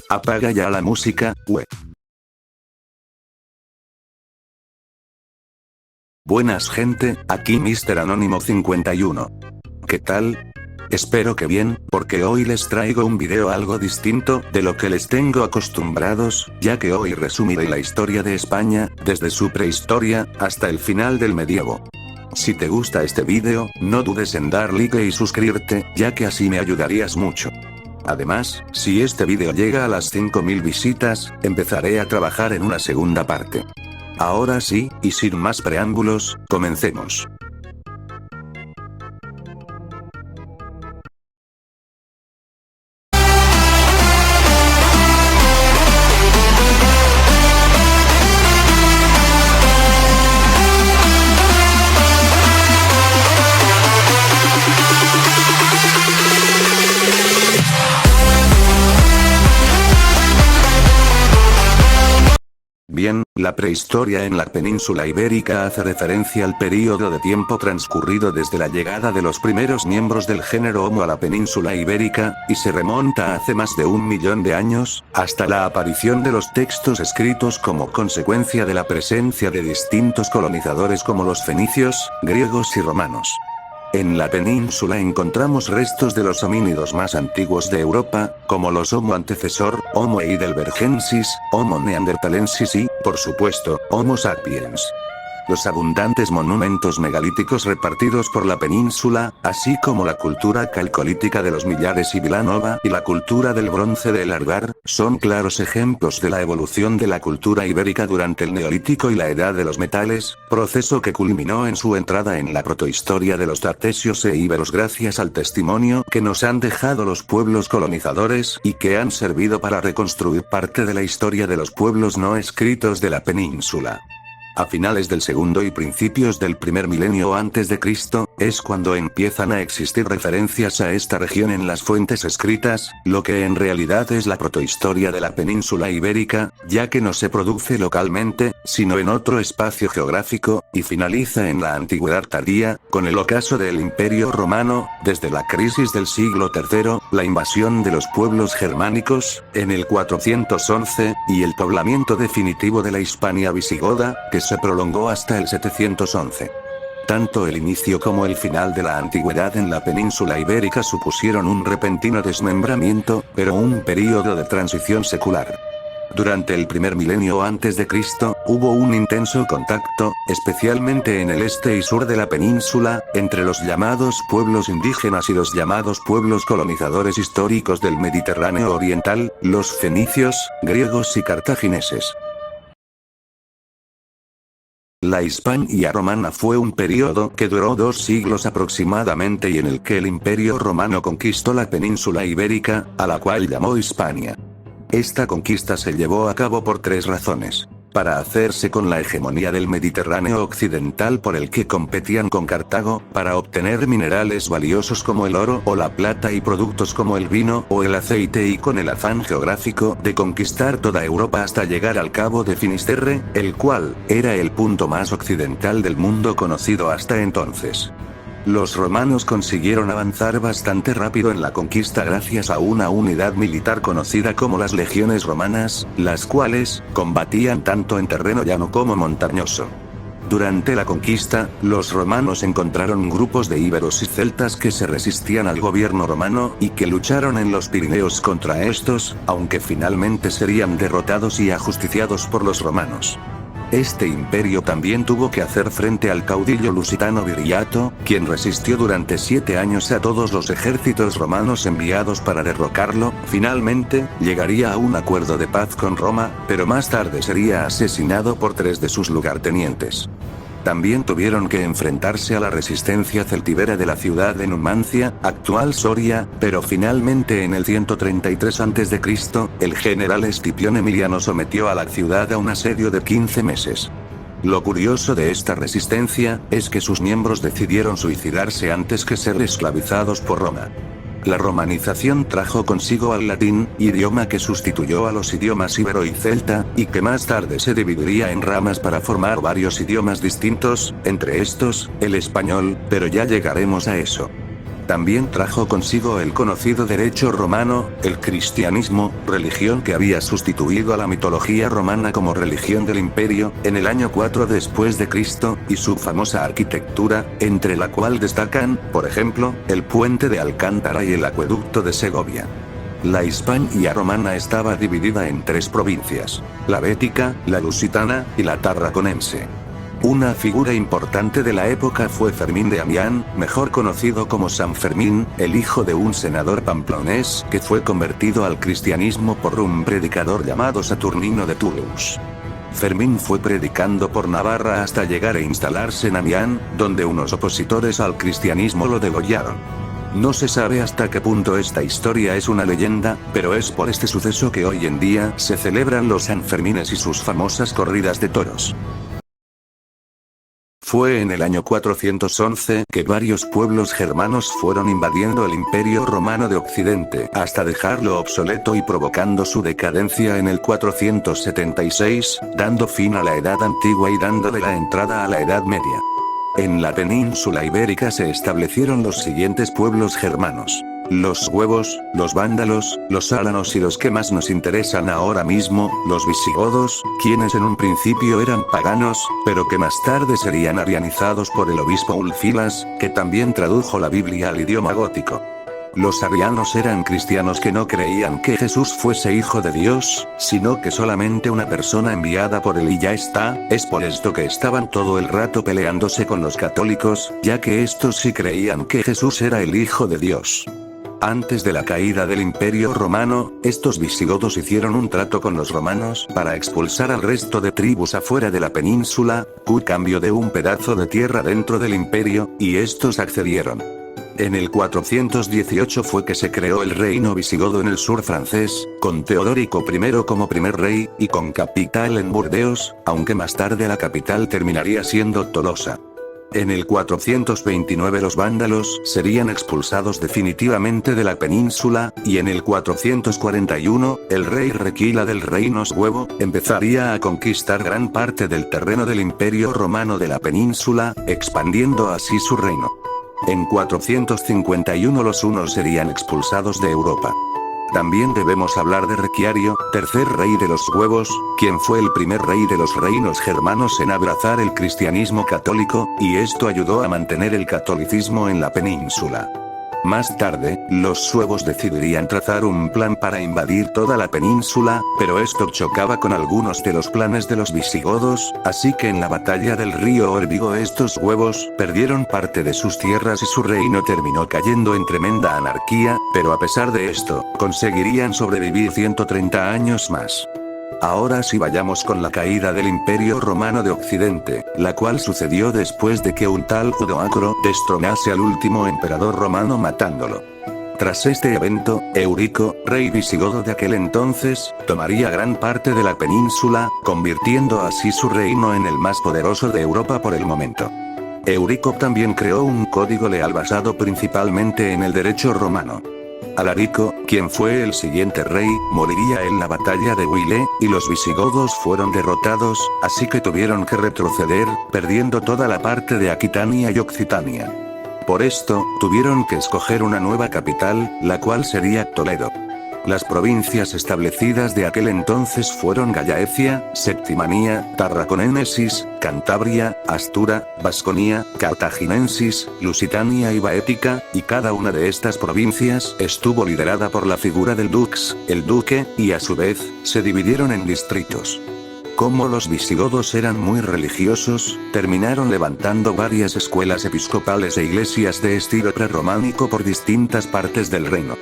apaga ya la música, Buenas gente, aquí Mr. Anónimo 51. ¿Qué tal? Espero que bien, porque hoy les traigo un video algo distinto de lo que les tengo acostumbrados, ya que hoy resumiré la historia de España, desde su prehistoria, hasta el final del medievo. Si te gusta este video, no dudes en dar like y suscribirte, ya que así me ayudarías mucho. Además, si este video llega a las 5000 visitas, empezaré a trabajar en una segunda parte. Ahora sí, y sin más preámbulos, comencemos. Bien, la prehistoria en la península ibérica hace referencia al período de tiempo transcurrido desde la llegada de los primeros miembros del género Homo a la península ibérica, y se remonta a hace más de 1 millón de años, hasta la aparición de los textos escritos como consecuencia de la presencia de distintos colonizadores como los fenicios, griegos y romanos. En la península encontramos restos de los homínidos más antiguos de Europa, como los Homo antecesor, Homo heidelbergensis, Homo neanderthalensis y, por supuesto, Homo sapiens. Los abundantes monumentos megalíticos repartidos por la península, así como la cultura calcolítica de los Millares y Vilanova y la cultura del bronce de El Arbar, son claros ejemplos de la evolución de la cultura ibérica durante el Neolítico y la Edad de los Metales, proceso que culminó en su entrada en la protohistoria de los tartesios e íberos gracias al testimonio que nos han dejado los pueblos colonizadores y que han servido para reconstruir parte de la historia de los pueblos no escritos de la península. A finales del segundo y principios del primer milenio antes de Cristo, es cuando empiezan a existir referencias a esta región en las fuentes escritas, lo que en realidad es la protohistoria de la península ibérica, ya que no se produce localmente, sino en otro espacio geográfico, y finaliza en la antigüedad tardía, con el ocaso del Imperio Romano, desde la crisis del siglo III, la invasión de los pueblos germánicos, en el 411, y el poblamiento definitivo de la Hispania visigoda, que se prolongó hasta el 711. Tanto el inicio como el final de la antigüedad en la península ibérica supusieron un repentino desmembramiento, pero un período de transición secular. Durante el primer milenio antes de Cristo, hubo un intenso contacto, especialmente en el este y sur de la península, entre los llamados pueblos indígenas y los llamados pueblos colonizadores históricos del Mediterráneo oriental, los fenicios, griegos y cartagineses. La Hispania romana fue un período que duró 2 siglos aproximadamente y en el que el Imperio Romano conquistó la península ibérica, a la cual llamó Hispania. Esta conquista se llevó a cabo por 3 razones. Para hacerse con la hegemonía del Mediterráneo occidental por el que competían con Cartago, para obtener minerales valiosos como el oro o la plata y productos como el vino o el aceite y con el afán geográfico de conquistar toda Europa hasta llegar al Cabo de Finisterre, el cual era el punto más occidental del mundo conocido hasta entonces. Los romanos consiguieron avanzar bastante rápido en la conquista gracias a una unidad militar conocida como las legiones romanas, las cuales combatían tanto en terreno llano como montañoso. Durante la conquista, los romanos encontraron grupos de íberos y celtas que se resistían al gobierno romano y que lucharon en los Pirineos contra estos, aunque finalmente serían derrotados y ajusticiados por los romanos. Este imperio también tuvo que hacer frente al caudillo lusitano Viriato, quien resistió durante 7 años a todos los ejércitos romanos enviados para derrocarlo. Finalmente, llegaría a un acuerdo de paz con Roma, pero más tarde sería asesinado por 3 de sus lugartenientes. También tuvieron que enfrentarse a la resistencia celtibera de la ciudad de Numancia, actual Soria, pero finalmente en el 133 a.C., el general Escipión Emiliano sometió a la ciudad a un asedio de 15 meses. Lo curioso de esta resistencia, es que sus miembros decidieron suicidarse antes que ser esclavizados por Roma. La romanización trajo consigo al latín, idioma que sustituyó a los idiomas íbero y celta, y que más tarde se dividiría en ramas para formar varios idiomas distintos, entre estos, el español, pero ya llegaremos a eso. También trajo consigo el conocido derecho romano, el cristianismo, religión que había sustituido a la mitología romana como religión del imperio, en el año 4 después de Cristo, y su famosa arquitectura, entre la cual destacan, por ejemplo, el puente de Alcántara y el acueducto de Segovia. La Hispania romana estaba dividida en 3 provincias: la bética, la lusitana, y la tarraconense. Una figura importante de la época fue Fermín de Amián, mejor conocido como San Fermín, el hijo de un senador pamplonés que fue convertido al cristianismo por un predicador llamado Saturnino de Toulouse. Fermín fue predicando por Navarra hasta llegar a instalarse en Amián, donde unos opositores al cristianismo lo degollaron. No se sabe hasta qué punto esta historia es una leyenda, pero es por este suceso que hoy en día se celebran los Sanfermines y sus famosas corridas de toros. Fue en el año 411 que varios pueblos germanos fueron invadiendo el Imperio Romano de Occidente hasta dejarlo obsoleto y provocando su decadencia en el 476, dando fin a la Edad Antigua y dándole la entrada a la Edad Media. En la península ibérica se establecieron los siguientes pueblos germanos: los suevos, los vándalos, los álanos y los que más nos interesan ahora mismo, los visigodos, quienes en un principio eran paganos, pero que más tarde serían arianizados por el obispo Ulfilas, que también tradujo la Biblia al idioma gótico. Los arianos eran cristianos que no creían que Jesús fuese hijo de Dios, sino que solamente una persona enviada por él y ya está. Es por esto que estaban todo el rato peleándose con los católicos, ya que estos sí creían que Jesús era el hijo de Dios. Antes de la caída del Imperio Romano, estos visigodos hicieron un trato con los romanos para expulsar al resto de tribus afuera de la península, a cambio de un pedazo de tierra dentro del imperio, y estos accedieron. En el 418 fue que se creó el reino visigodo en el sur francés, con Teodorico I como primer rey, y con capital en Burdeos, aunque más tarde la capital terminaría siendo Tolosa. En el 429 los vándalos serían expulsados definitivamente de la península, y en el 441, el rey Requila del reino suevo empezaría a conquistar gran parte del terreno del Imperio Romano de la península, expandiendo así su reino. En 451 los hunos serían expulsados de Europa. También debemos hablar de Requiario, tercer rey de los suevos, quien fue el primer rey de los reinos germanos en abrazar el cristianismo católico, y esto ayudó a mantener el catolicismo en la península. Más tarde, los suevos decidirían trazar un plan para invadir toda la península, pero esto chocaba con algunos de los planes de los visigodos, así que en la batalla del río Órbigo estos suevos perdieron parte de sus tierras y su reino terminó cayendo en tremenda anarquía, pero a pesar de esto, conseguirían sobrevivir 130 años más. Ahora sí vayamos con la caída del Imperio Romano de Occidente, la cual sucedió después de que un tal Odoacro destronase al último emperador romano matándolo. Tras este evento, Eurico, rey visigodo de aquel entonces, tomaría gran parte de la península, convirtiendo así su reino en el más poderoso de Europa por el momento. Eurico también creó un código leal basado principalmente en el derecho romano. Alarico, quien fue el siguiente rey, moriría en la batalla de Huile, y los visigodos fueron derrotados, así que tuvieron que retroceder, perdiendo toda la parte de Aquitania y Occitania. Por esto, tuvieron que escoger una nueva capital, la cual sería Toledo. Las provincias establecidas de aquel entonces fueron Gallaecia, Septimania, Tarraconensis, Cantabria, Astura, Vasconia, Cartaginensis, Lusitania y Baética, y cada una de estas provincias estuvo liderada por la figura del dux, el duque, y a su vez, se dividieron en distritos. Como los visigodos eran muy religiosos, terminaron levantando varias escuelas episcopales e iglesias de estilo prerrománico por distintas partes del reino.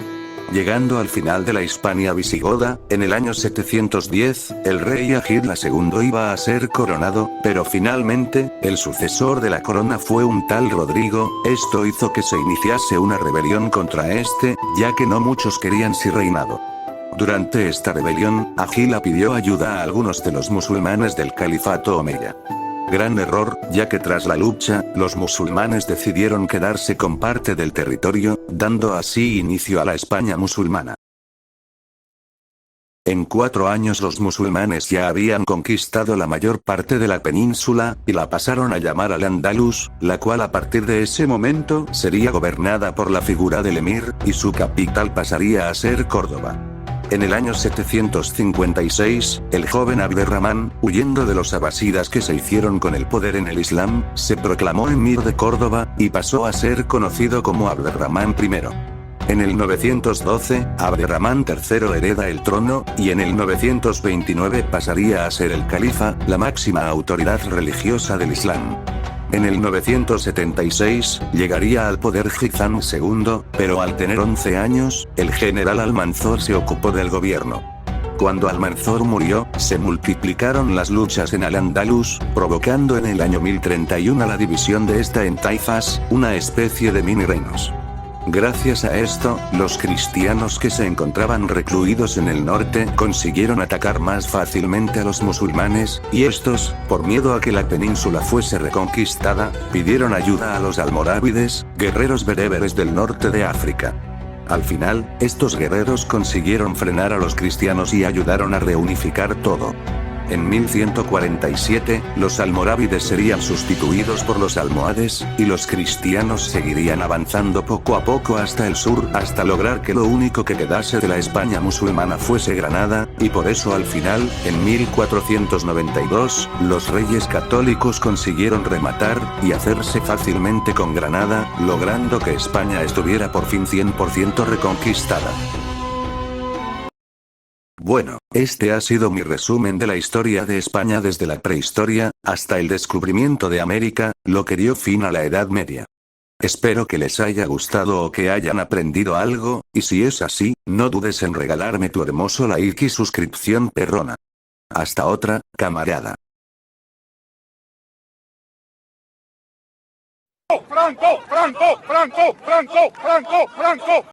Llegando al final de la Hispania visigoda, en el año 710, el rey Agila II iba a ser coronado, pero finalmente, el sucesor de la corona fue un tal Rodrigo. Esto hizo que se iniciase una rebelión contra este, ya que no muchos querían su reinado. Durante esta rebelión, Agila pidió ayuda a algunos de los musulmanes del califato omeya. Gran error, ya que tras la lucha, los musulmanes decidieron quedarse con parte del territorio, dando así inicio a la España musulmana. En 4 años los musulmanes ya habían conquistado la mayor parte de la península, y la pasaron a llamar Al-Ándalus, la cual a partir de ese momento sería gobernada por la figura del emir, y su capital pasaría a ser Córdoba. En el año 756, el joven Abderramán, huyendo de los abasidas que se hicieron con el poder en el Islam, se proclamó emir de Córdoba, y pasó a ser conocido como Abderramán I. En el 912, Abderramán III hereda el trono, y en el 929 pasaría a ser el califa, la máxima autoridad religiosa del Islam. En el 976, llegaría al poder Hizam II, pero al tener 11 años, el general Almanzor se ocupó del gobierno. Cuando Almanzor murió, se multiplicaron las luchas en Al-Ándalus, provocando en el año 1031 la división de esta en taifas, una especie de mini reinos. Gracias a esto, los cristianos que se encontraban recluidos en el norte consiguieron atacar más fácilmente a los musulmanes, y estos, por miedo a que la península fuese reconquistada, pidieron ayuda a los almorávides, guerreros bereberes del norte de África. Al final, estos guerreros consiguieron frenar a los cristianos y ayudaron a reunificar todo. En 1147, los almorávides serían sustituidos por los almohades, y los cristianos seguirían avanzando poco a poco hasta el sur, hasta lograr que lo único que quedase de la España musulmana fuese Granada, y por eso al final, en 1492, los reyes católicos consiguieron rematar, y hacerse fácilmente con Granada, logrando que España estuviera por fin 100% reconquistada. Bueno, este ha sido mi resumen de la historia de España desde la prehistoria, hasta el descubrimiento de América, lo que dio fin a la Edad Media. Espero que les haya gustado o que hayan aprendido algo, y si es así, no dudes en regalarme tu hermoso like y suscripción perrona. Hasta otra, camarada. Franco, Franco, Franco, Franco, Franco, Franco.